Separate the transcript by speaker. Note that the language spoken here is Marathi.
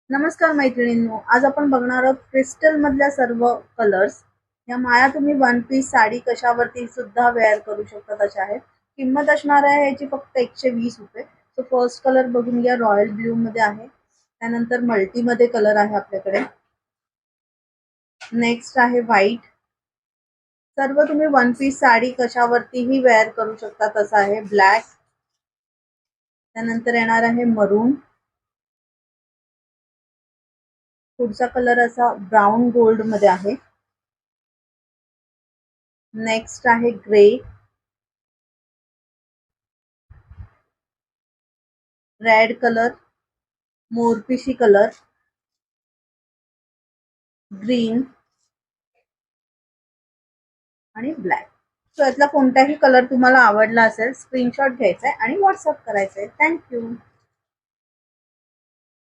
Speaker 1: नमस्कार मैत्रिणींनो, आज आपण बघणार आहोत क्रिस्टल मधल्या सर्व कलर्स. या माळा तुम्ही वन पीस साडी कशावरती सुद्धा वेअर करू शकता तशा आहेत. किंमत असणार आहे याची फक्त 120 रुपये. सो फर्स्ट कलर बघून घ्या, रॉयल ब्ल्यू मध्ये आहे. त्यानंतर मल्टी मध्ये कलर आहे आपल्याकडे. नेक्स्ट आहे व्हाईट. सर्व तुम्ही वन पीस साडी कशावरतीही वेअर करू शकता तसा आहे. ब्लॅक. त्यानंतर येणार आहे मरून. पुढचा कलर असा ब्राऊन गोल्ड मध्ये आहे. नेक्स्ट आहे ग्रे. रेड कलर, मोरपिशी कलर, ग्रीन आणि ब्लॅक. सो यातला कोणताही कलर तुम्हाला आवडला असेल स्क्रीनशॉट घ्यायचा आहे आणि व्हॉट्सअप करायचा आहे. थँक्यू.